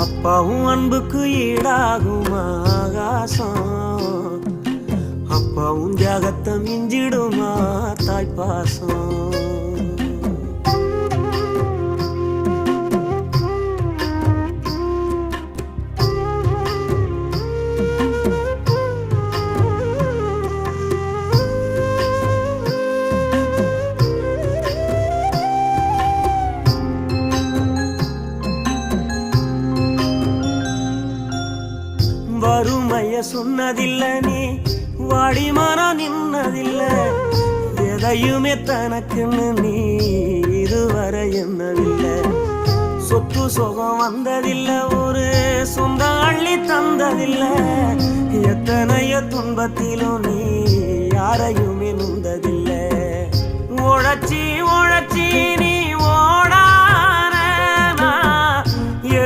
அப்பாவும் அன்புக்கு ஈடாகும் ஆகாசம், அப்பாவும் தியாகத்தை மிஞ்சிடுமா தாய்ப்பாசம். வறுமைய சொன்னதில்ல நீ வாடிமானா நின்னதில்ல, எதையுமே தனக்குன்னு நீ இதுவரை என்னதில்ல. சொத்து சுகம் வந்ததில்ல, ஒரு சொந்த அள்ளி தந்ததில்ல, எத்தனையோ துன்பத்திலும் நீ யாரையுமே நுந்ததில்ல. உழைச்சி உழைச்சி நீ ஓட